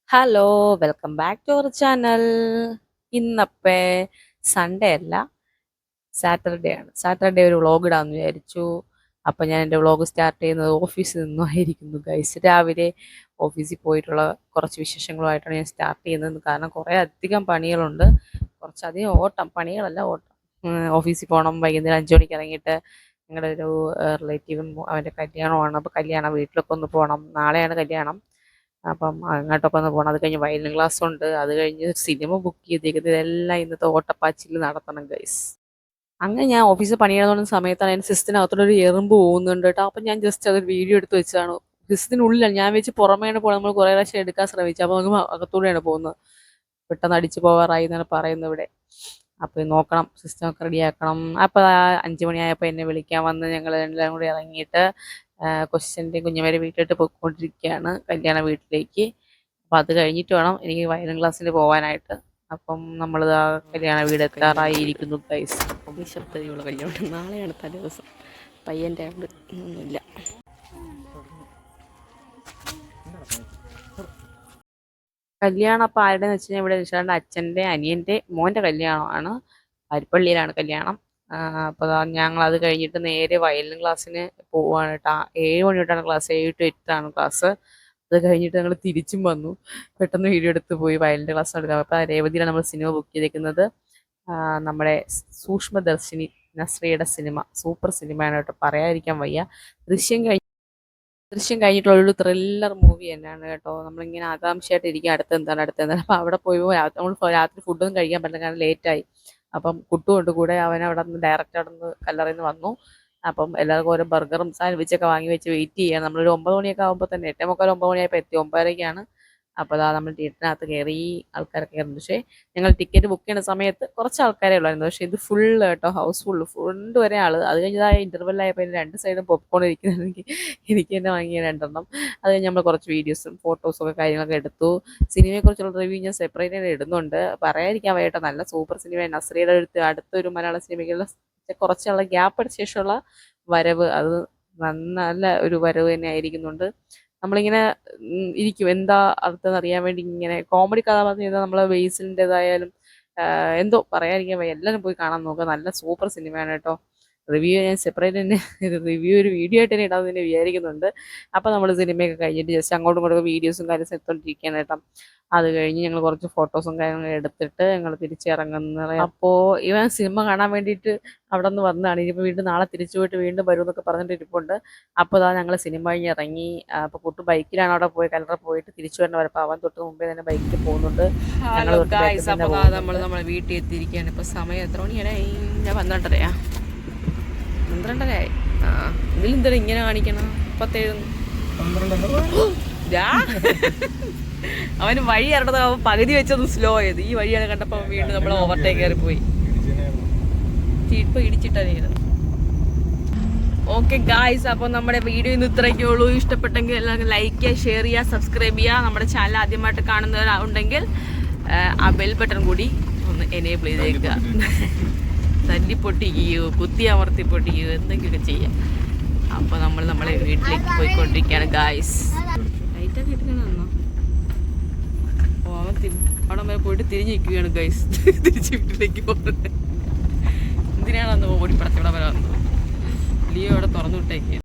Hello, welcome back to our channel. ഇന്നപ്പേ Sunday അല്ല, Saturday ആണ്. സാറ്റർഡേ ഒരു വ്ളോഗ് ഇടാമെന്ന് വിചാരിച്ചു. അപ്പം ഞാൻ എൻ്റെ വ്ളോഗ് സ്റ്റാർട്ട് ചെയ്യുന്നത് ഓഫീസിൽ നിന്നുമായിരിക്കുന്നു ഗൈസ്. രാവിലെ ഓഫീസിൽ പോയിട്ടുള്ള കുറച്ച് വിശേഷങ്ങളുമായിട്ടാണ് ഞാൻ സ്റ്റാർട്ട് ചെയ്യുന്നത്. കാരണം കുറേ അധികം പണികളുണ്ട്, കുറച്ചധികം ഓട്ടം, പണികളല്ല ഓട്ടം. ഓഫീസിൽ പോകണം. വൈകുന്നേരം 5 മണിക്ക് ഇറങ്ങിയിട്ട് ഞങ്ങളുടെ ഒരു റിലേറ്റീവും അവൻ്റെ കല്യാണമാണ്. അപ്പോൾ കല്യാണം വീട്ടിലൊക്കെ ഒന്ന് പോകണം. നാളെയാണ് കല്യാണം. അപ്പം അങ്ങോട്ടൊക്കെ ഒന്ന് പോകണം. അത് കഴിഞ്ഞ് വയലിൻ ക്ലാസ് ഉണ്ട്. അത് കഴിഞ്ഞ് സിനിമ ബുക്ക് ചെയ്തേക്കുന്നത്. ഇതെല്ലാം ഇന്നത്തെ ഓട്ടപ്പാച്ചിൽ നടത്തണം ഗൈസ്. അങ്ങനെ ഞാൻ ഓഫീസിൽ പണിയെടുക്കുന്ന സമയത്താണ് എൻ്റെ സിസ്റ്റത്തിനകത്തോടെ ഒരു എറുമ്പ് പോകുന്നുണ്ട് കേട്ടോ. അപ്പം ഞാൻ ജസ്റ്റ് അതൊരു വീഡിയോ എടുത്ത് വെച്ചതാണ്. സിസ്റ്റത്തിനുള്ളിലാണ് ഞാൻ വെച്ച്, പുറമേയാണ് പോകുന്നത്. നമ്മൾ കുറേ പ്രാവശ്യം എടുക്കാൻ ശ്രമിച്ചു. അപ്പോൾ നമുക്ക് അകത്തൂടെയാണ് പോകുന്നത്. പെട്ടെന്ന് അടിച്ചു പോകാറായി എന്നാണ് പറയുന്നത് ഇവിടെ. അപ്പോൾ നോക്കണം, സിസ്റ്റമൊക്കെ റെഡിയാക്കണം. അപ്പോൾ 5 മണിയായപ്പോൾ എന്നെ വിളിക്കാൻ വന്ന് ഞങ്ങൾ എല്ലാം കൂടി ഇറങ്ങിയിട്ട് കൊച്ചിൻ്റെയും കുഞ്ഞുമാരെ വീട്ടിലിട്ട് പോയിക്കൊണ്ടിരിക്കുകയാണ് കല്യാണ വീട്ടിലേക്ക്. അപ്പോൾ അത് കഴിഞ്ഞിട്ട് വേണം എനിക്ക് വയലിൻ ക്ലാസ്സിൽ പോകാനായിട്ട്. അപ്പം നമ്മൾ ആ കല്യാണ വീട് എത്താറായിരിക്കുന്നു ഗൈസ്. അപ്പം നിശബ്ദതയുള്ള കല്യാണം. നാളെയാണ് തലേ ദിവസം. പയ്യൻ്റെ അവിടെ ഒന്നുമില്ല. കല്യാണം അപ്പം ആരുടെയെന്ന് വെച്ച് കഴിഞ്ഞാൽ ഇവിടെ വെച്ചാൽ അച്ഛൻ്റെ അനിയൻ്റെ മോൻ്റെ കല്യാണമാണ്. അരിപ്പള്ളിയിലാണ് കല്യാണം. അപ്പോൾ ഞങ്ങളത് കഴിഞ്ഞിട്ട് നേരെ വയലിൻ ക്ലാസ്സിന് പോവുകയാണ് കേട്ടോ. 7 മണി തൊട്ടാണ് ക്ലാസ്, 7 to 8 ആണ് ക്ലാസ്. അത് കഴിഞ്ഞിട്ട് ഞങ്ങൾ തിരിച്ചും വന്നു. പെട്ടെന്ന് വീഡിയോ എടുത്ത് പോയി വയലിൻ്റെ ക്ലാസ് എടുക്കാം. അപ്പോൾ രേവതിയിലാണ് നമ്മൾ സിനിമ ബുക്ക് ചെയ്തേക്കുന്നത്. നമ്മുടെ സൂക്ഷ്മദർശിനി നസ്രിയയുടെ സിനിമ. സൂപ്പർ സിനിമയാണ് കേട്ടോ, പറയാതിരിക്കാൻ വയ്യ. ദൃശ്യം കഴിഞ്ഞിട്ടുള്ള ഒരു ത്രില്ലർ മൂവി തന്നെയാണ് കേട്ടോ. നമ്മളിങ്ങനെ ആകാംക്ഷയായിട്ട് ഇരിക്കുക, അടുത്തെന്താണ്. അപ്പോൾ അവിടെ പോയി നമ്മൾ രാത്രി ഫുഡൊന്നും കഴിക്കാൻ പറ്റില്ല, കാരണം ലേറ്റായി. അപ്പം കുട്ടുകൊണ്ട് കൂടെ അവൻ അവിടെ നിന്ന് ഡയറക്റ്റ് അവിടെ നിന്ന് കല്ലറയിൽ നിന്ന് വന്നു. അപ്പം എല്ലാവർക്കും ഓരോ ബർഗറും സാൻഡ്വിച്ചൊക്കെ വാങ്ങി വെച്ച് വെയിറ്റ് ചെയ്യാം. നമ്മളൊരു 9 മണിയൊക്കെ ആകുമ്പോൾ തന്നെ, 8:45 9 മണിയായപ്പോൾ എത്തി. 9:30-ക്കാണ്. അപ്പോൾ അതാ നമ്മൾ തിയേറ്ററിനകത്ത് കയറി. ആൾക്കാരൊക്കെ കയറുന്നു. പക്ഷേ ഞങ്ങൾ ടിക്കറ്റ് ബുക്ക് ചെയ്യുന്ന സമയത്ത് കുറച്ച് ആൾക്കാരേ ഉള്ളായിരുന്നു. പക്ഷേ ഇത് ഫുൾ കേട്ടോ, ഹൗസ് ഫ്രണ്ട് വരെ ആൾ. അത് കഴിഞ്ഞാൽ ഇൻ്റർവെല്ലായപ്പോൾ അതിൻ്റെ 2 സൈഡും പോപ്കോൺ ഇരിക്കുന്നെങ്കിൽ എനിക്ക് തന്നെ വാങ്ങിയ 2 അത് കഴിഞ്ഞ് നമ്മൾ കുറച്ച് വീഡിയോസും ഫോട്ടോസും ഒക്കെ കാര്യങ്ങളൊക്കെ എടുത്തു. സിനിമയെക്കുറിച്ചുള്ള റിവ്യൂ ഞാൻ സെപ്പറേറ്റ് ആയിട്ട് ഇടുന്നുണ്ട്. പറയാതിരിക്കാൻ വയ്യട്ടോ, നല്ല സൂപ്പർ സിനിമ. നസ്രിയയുടെ അടുത്തൊരു മലയാള സിനിമയ്ക്കുള്ള കുറച്ചുള്ള ഗ്യാപ്പിന് ശേഷമുള്ള വരവ്, അത് നല്ല ഒരു വരവ് തന്നെ ആയിരിക്കുന്നുണ്ട്. നമ്മളിങ്ങനെ ഇരിക്കും, എന്താ അർത്ഥം അറിയാൻ വേണ്ടി. ഇങ്ങനെ കോമഡി കഥാപാത്രം ചെയ്താൽ നമ്മളെ ബേസിലിൻ്റെതായാലും എന്തോ പറയാതിരിക്കാൻ വയ്യ. എല്ലാവരും പോയി കാണാൻ നോക്കുക. നല്ല സൂപ്പർ സിനിമയാണ് കേട്ടോ. റിവ്യൂ ഞാൻ സെപ്പറേറ്റ് തന്നെ റിവ്യൂ ഒരു വീഡിയോ ആയിട്ട് തന്നെ ഇടാമെന്ന് തന്നെ വിചാരിക്കുന്നുണ്ട്. അപ്പോൾ നമ്മൾ സിനിമയൊക്കെ കഴിഞ്ഞിട്ട് ജസ്റ്റ് അങ്ങോട്ടും ഇങ്ങോട്ടും വീഡിയോസും കാര്യം എടുത്തോണ്ടിരിക്കുകയാണ് കേട്ടോ. അത് കഴിഞ്ഞ് ഞങ്ങൾ കുറച്ച് ഫോട്ടോസും കാര്യങ്ങളും എടുത്തിട്ട് ഞങ്ങൾ തിരിച്ചിറങ്ങുന്നത്. അപ്പോൾ ഇവൻ സിനിമ കാണാൻ വേണ്ടിയിട്ട് അവിടെ നിന്ന് വന്നതാണ്. ഇനിയിപ്പോൾ വീണ്ടും നാളെ തിരിച്ചു പോയിട്ട് വീണ്ടും വരും എന്നൊക്കെ പറഞ്ഞിട്ട് ഇരിപ്പുണ്ട്. അപ്പോൾ അതാ ഞങ്ങൾ സിനിമ കഴിഞ്ഞ് ഇറങ്ങി. അപ്പോൾ കുട്ടു ബൈക്കിലാണ് അവിടെ പോയി കല്ലറ പോയിട്ട് തിരിച്ചു വരണം. അപ്പോൾ അവൻ തൊട്ട് മുമ്പേ തന്നെ ബൈക്കിൽ പോകുന്നുണ്ട്. നമ്മൾ വീട്ടിൽ എത്തിയിരിക്കുകയാണ്. ഇപ്പോൾ സമയം എത്ര മണിയാണ്? ഞാൻ 12:30. 12:30 ഇതിലെന്താ ഇങ്ങനെ കാണിക്കണം? 10:07. അവന് വഴി ഇറങ്ങുന്നത് അവൻ പകുതി വെച്ചൊന്ന് സ്ലോ ആയത്. ഈ വഴിയാണ് കണ്ടപ്പോൾ വീണ്ടും നമ്മൾ ഓവർടേക്ക് കയറിപ്പോയി. ഇപ്പൊ ഇടിച്ചിട്ടാണ് ചെയ്തത്. ഓക്കെ ഗായ്സ്, അപ്പോൾ നമ്മുടെ വീഡിയോ ഇന്ന് ഇത്രയൊക്കെ ഉള്ളൂ. ഇഷ്ടപ്പെട്ടെങ്കിൽ എല്ലാവർക്കും ലൈക്ക് ചെയ്യുക, ഷെയർ ചെയ്യുക, സബ്സ്ക്രൈബ് ചെയ്യുക. നമ്മുടെ ചാനൽ ആദ്യമായിട്ട് കാണുന്നവരുണ്ടെങ്കിൽ ആ ബെൽ ബട്ടൺ കൂടി ഒന്ന് എനേബിൾ ചെയ്തേക്കുക. തല്ലി പൊട്ടിക്കുകയോ കുത്തി അമർത്തി പൊട്ടിക്കുകയോ എന്തെങ്കിലുമൊക്കെ ചെയ്യാം. അപ്പോൾ നമ്മൾ നമ്മളെ വീട്ടിലേക്ക് പോയിക്കൊണ്ടിരിക്കുകയാണ് ഗായ്സ്. ലൈറ്റൊക്കെ ഇട്ടിട്ടാണോ? ഓ, അവൻ അവിടെ വരെ പോയിട്ട് തിരിഞ്ഞ് നിൽക്കുകയാണ് ഗൈസ്. തിരിച്ച് വീട്ടിലേക്ക് പോകുന്നത് എന്തിനാണെന്ന് ഓടിപ്പടത്തി ഇവിടെ വരെ വന്നത്. ലിയോ അവിടെ തുറന്നു വിട്ടേക്ക്.